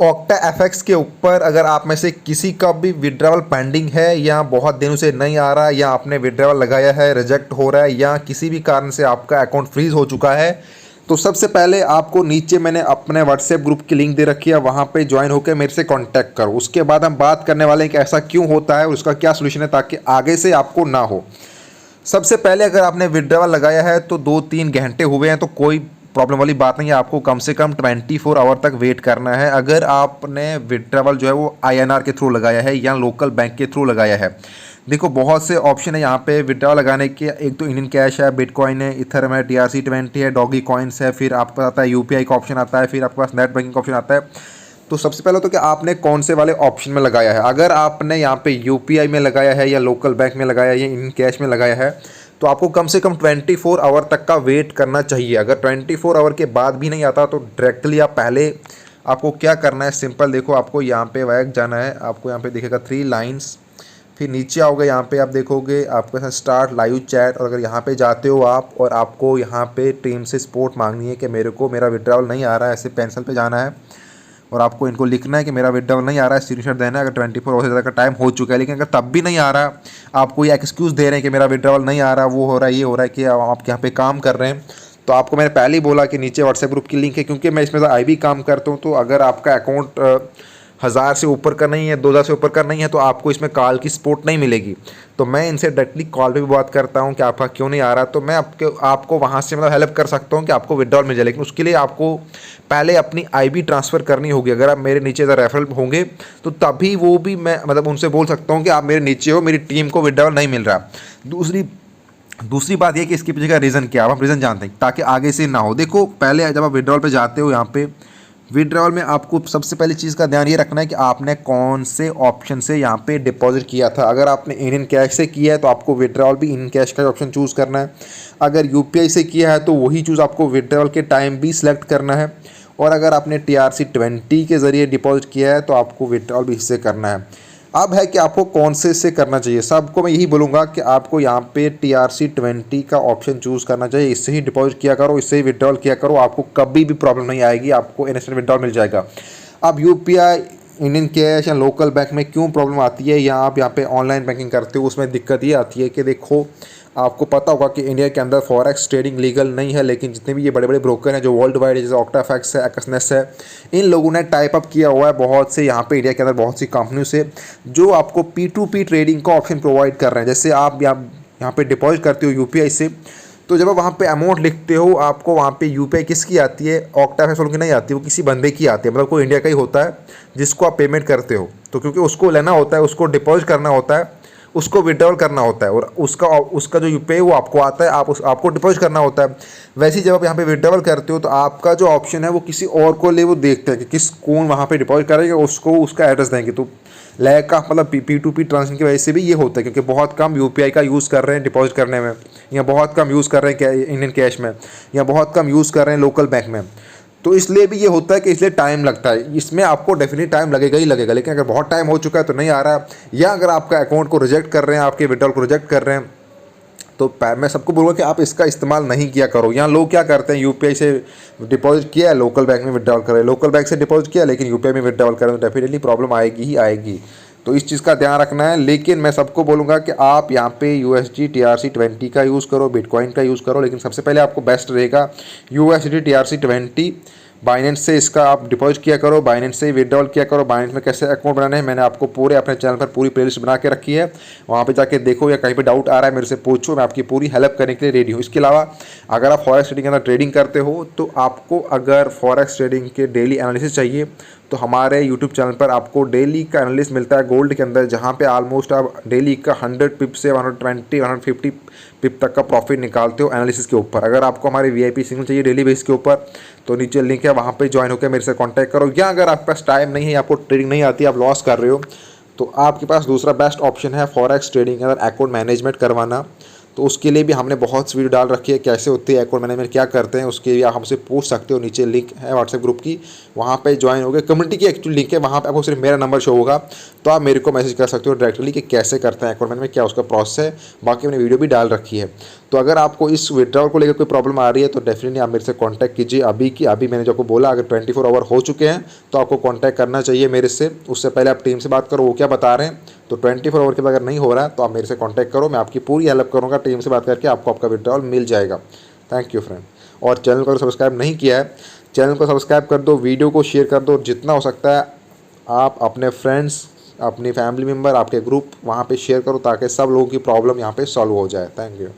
Octa FX के ऊपर अगर आप में से किसी का भी विड्रॉवल पेंडिंग है या बहुत दिनों से नहीं आ रहा या आपने विड्रॉवल लगाया है रिजेक्ट हो रहा है या किसी भी कारण से आपका अकाउंट फ्रीज हो चुका है, तो सबसे पहले आपको नीचे मैंने अपने व्हाट्सएप ग्रुप की लिंक दे रखी है, वहाँ पे ज्वाइन होकर मेरे से कांटेक्ट करो। उसके बाद हम बात करने वाले हैं कि ऐसा क्यों होता है और उसका क्या सोल्यूशन है ताकि आगे से आपको ना हो। सबसे पहले अगर आपने विड्रॉवल लगाया है तो 2-3 घंटे हुए हैं तो कोई प्रॉब्लम वाली बात नहीं है, आपको कम से कम 24 आवर तक वेट करना है। अगर आपने विड्रॉवल जो है वो आईएनआर के थ्रू लगाया है या लोकल बैंक के थ्रू लगाया है, देखो बहुत से ऑप्शन है यहाँ पे विड्रॉवल लगाने के। एक तो इंडियन कैश है, बिटकॉइन है, इथर है, TRC20 है, डॉगी कॉइन्स है, फिर आपके पास आता है यूपीआई का ऑप्शन आता है, फिर आपके पास नेट बैंकिंग का ऑप्शन आता है। तो सबसे पहले तो कि आपने कौन से वाले ऑप्शन में लगाया है। अगर आपने यहाँ पे यूपीआई में लगाया है या लोकल बैंक में लगाया है या इंडियन कैश में लगाया है तो आपको कम से कम 24 आवर तक का वेट करना चाहिए। अगर 24 आवर के बाद भी नहीं आता तो डायरेक्टली आप पहले आपको क्या करना है, सिंपल देखो, आपको यहाँ पे बैक जाना है, आपको यहाँ पे दिखेगा 3 लाइन्स, फिर नीचे आओगे, यहाँ पे आप देखोगे आपके साथ स्टार्ट लाइव चैट, और अगर यहाँ पे जाते हो आप और आपको यहाँ पे टीम से सपोर्ट मांगनी है कि मेरे को मेरा विड्रॉवल नहीं आ रहा है, ऐसे पेंसिल पे जाना है और आपको इनको लिखना है कि मेरा विड्रॉवल नहीं आ रहा है, स्क्रीनशॉट देना है। अगर 24 आवर से ज़्यादा का टाइम हो चुका है लेकिन अगर तब भी नहीं आ रहा, आप कोई एक्सक्यूज़ दे रहे हैं कि मेरा विड्रॉवल नहीं आ रहा, वो हो रहा है, ये हो रहा है कि आप यहाँ पे काम कर रहे हैं, तो आपको मैंने पहले ही बोला कि नीचे व्हाट्सएप ग्रुप की लिंक है, क्योंकि मैं इसमें आई भी काम करता हूँ। तो अगर आपका अकाउंट 1000 से ऊपर का नहीं है, 2000 से ऊपर का नहीं है, तो आपको इसमें कॉल की सपोर्ट नहीं मिलेगी। तो मैं इनसे डायरेक्टली कॉल पे भी बात करता हूँ कि आपका क्यों नहीं आ रहा, तो मैं आपको वहाँ से मतलब हेल्प कर सकता हूँ कि आपको विड्रॉल मिल जाए। लेकिन उसके लिए आपको पहले अपनी आईबी ट्रांसफ़र करनी होगी। अगर आप मेरे नीचे रेफरल होंगे तो तभी वो भी मैं मतलब उनसे बोल सकता हूँ कि आप मेरे नीचे हो, मेरी टीम को विड्रॉल नहीं मिल रहा। दूसरी बात यह कि इसके पीछे का रीज़न क्या है, आप रीज़न जानते हैं ताकि आगे से ना हो। देखो पहले जब आप विड्रॉल पे जाते हो, यहाँ पे विड्रॉल में आपको सबसे पहली चीज़ का ध्यान ये रखना है कि आपने कौन से ऑप्शन से यहाँ पे डिपॉजिट किया था। अगर आपने इंडियन कैश से किया है तो आपको विड्रॉल भी इंडियन कैश का ऑप्शन चूज़ करना है। अगर यूपीआई से किया है तो वही चूज़ आपको विड्रॉल के टाइम भी सिलेक्ट करना है। और अगर आपने TRC20 के ज़रिए डिपॉजिट किया है तो आपको विड्रॉल भी इससे करना है। अब है कि आपको कौन से करना चाहिए। सबको मैं यही बोलूँगा कि आपको यहाँ पे TRC20 का ऑप्शन चूज़ करना चाहिए, इससे ही डिपॉजिट किया करो, इससे ही विड्रॉल किया करो, आपको कभी भी प्रॉब्लम नहीं आएगी, आपको इंस्टेंट विड्रॉल मिल जाएगा। अब यूपीआई, इंडियन कैश या लोकल बैंक में क्यों प्रॉब्लम आती है, या आप यहाँ पे ऑनलाइन बैंकिंग करते हो उसमें दिक्कत ये आती है कि देखो आपको पता होगा कि इंडिया के अंदर फॉरेक्स ट्रेडिंग लीगल नहीं है, लेकिन जितने भी ये बड़े बड़े ब्रोकर हैं जो वर्ल्ड वाइड, जैसे ऑक्टा एफएक्स है, एक्सनेस है, इन लोगों ने टाइप अप किया हुआ है बहुत से यहाँ पे इंडिया के अंदर बहुत सी कंपनियों से जो आपको P2P ट्रेडिंग का ऑप्शन प्रोवाइड कर रहे हैं। जैसे आप यहाँ पे डिपॉजिट करते हो यूपीआई से, तो जब आप वहाँ पे अमाउंट लिखते हो आपको वहाँ पे यूपीआई किसकी आती है, ऑक्टा एफएक्स वालों की नहीं आती, वो किसी बंदे की आती है, मतलब कोई इंडिया का ही होता है जिसको आप पेमेंट करते हो। तो क्योंकि उसको लेना होता है, उसको डिपॉजिट करना होता है, उसको विड्रॉल करना होता है और उसका जो यूपीआई वो आपको आता है, आपको डिपॉजिट करना होता है। वैसे ही जब आप यहाँ पे विड्रॉल करते हो तो आपका जो ऑप्शन है वो किसी और को ले, वो देखते हैं कि कौन वहाँ पे डिपॉजिट करेगा, उसको उसका एड्रेस देंगे। तो लैग का मतलब P2P ट्रांजेक्शन की वजह से भी ये होता है, क्योंकि बहुत कम यूपीआई का यूज़ कर रहे हैं डिपॉजिट करने में, या बहुत कम यूज़ कर रहे हैं इंडियन कैश में, या बहुत कम यूज़ कर रहे हैं लोकल बैंक में। तो इसलिए भी ये होता है कि इसलिए टाइम लगता है। इसमें आपको डेफिनेटली टाइम लगेगा ही लगेगा, लेकिन अगर बहुत टाइम हो चुका है तो नहीं आ रहा, या अगर आपका अकाउंट को रिजेक्ट कर रहे हैं, आपके विड्रॉल को रिजेक्ट कर रहे हैं, तो मैं सबको बोलूँगा कि आप इसका इस्तेमाल नहीं किया करो। यहाँ लोग क्या करते हैं, यूपीआई से डिपॉजिट किया, लोकल बैंक में विड्रॉल करें, लोकल बैंक से डिपॉजिट किया लेकिन यूपीआई में विड्रॉल करें, तो डेफिनेटली प्रॉब्लम आएगी ही आएगी। तो इस चीज़ का ध्यान रखना है। लेकिन मैं सबको बोलूँगा कि आप यहाँ पे USD TRC20 का यूज़ करो, बिटकॉइन का यूज़ करो, लेकिन सबसे पहले आपको बेस्ट रहेगा USD TRC20। बाइनेंस से इसका आप डिपॉजिट किया करो, बाइनेंस से विड्रॉल किया करो। बाइनेंस में कैसे अकाउंट बनाने हैं मैंने आपको पूरे अपने चैनल पर पूरी प्लेलिस्ट बना के रखी है, वहाँ पे जाके देखो, या कहीं पे डाउट आ रहा है मेरे से पूछो, मैं आपकी पूरी हेल्प करने के लिए रेडी हूँ। इसके अलावा अगर आप फॉरेक्स ट्रेडिंग के अंदर ट्रेडिंग करते हो तो आपको अगर फॉरेक्स ट्रेडिंग के डेली एनालिसिस चाहिए तो हमारे यूट्यूब चैनल पर आपको डेली का एनालिसिस मिलता है गोल्ड के अंदर, जहाँ पे ऑलमोस्ट आप डेली का 100 पिप से 120 150 पिप तक का प्रॉफिट निकालते हो एनालिसिस के ऊपर। अगर आपको हमारे VIP सिग्नल चाहिए डेली बेस के ऊपर तो नीचे लिंक है, वहाँ पे ज्वाइन होकर मेरे से कांटेक्ट करो। या अगर आपके पास टाइम नहीं है, आपको ट्रेडिंग नहीं आती, आप लॉस कर रहे हो, तो आपके पास दूसरा बेस्ट ऑप्शन है फॉरेक्स ट्रेडिंग के अंदर अकाउंट मैनेजमेंट करवाना। तो उसके लिए भी हमने बहुत सी वीडियो डाल रखी है, कैसे होती है अकाउंट मैनेजमेंट, क्या करते हैं, उसके लिए आप हमसे पूछ सकते हो। नीचे लिंक है व्हाट्सएप ग्रुप की, वहाँ पे ज्वाइन हो गए। कम्युनिटी की एक्चुअली लिंक है, वहाँ पे आपको सिर्फ मेरा नंबर शो होगा, तो आप मेरे को मैसेज कर सकते हो डायरेक्टली कि कैसे करते हैं अकाउंट मैनेजमेंट, क्या उसका प्रोसेस है। बाकी मैंने वीडियो भी डाल रखी है। तो अगर आपको इस विड्रॉल को लेकर कोई प्रॉब्लम आ रही है तो डेफिनेटली आप मेरे से कॉन्टैक्ट कीजिए अभी की अभी। मैंने जो आपको बोला, अगर 24 आवर हो चुके हैं तो आपको कॉन्टैक्ट करना चाहिए मेरे से। उससे पहले आप टीम से बात करो वो क्या बता रहे हैं। तो 24 आवर के बाद अगर नहीं हो रहा है तो आप मेरे से कॉन्टैक्ट करो, मैं आपकी पूरी हेल्प करूँगा। टीम से बात करके आपको आपका विड्रॉल मिल जाएगा। Thank you friend. और चैनल को सब्सक्राइब नहीं किया है, चैनल को सब्सक्राइब कर दो, वीडियो को शेयर कर दो, जितना हो सकता है आप अपने फ्रेंड्स, अपनी फैमिली मेम्बर, आपके ग्रुप वहाँ पे शेयर करो, ताकि सब लोगों की प्रॉब्लम यहाँ पे सॉल्व हो जाए। Thank you.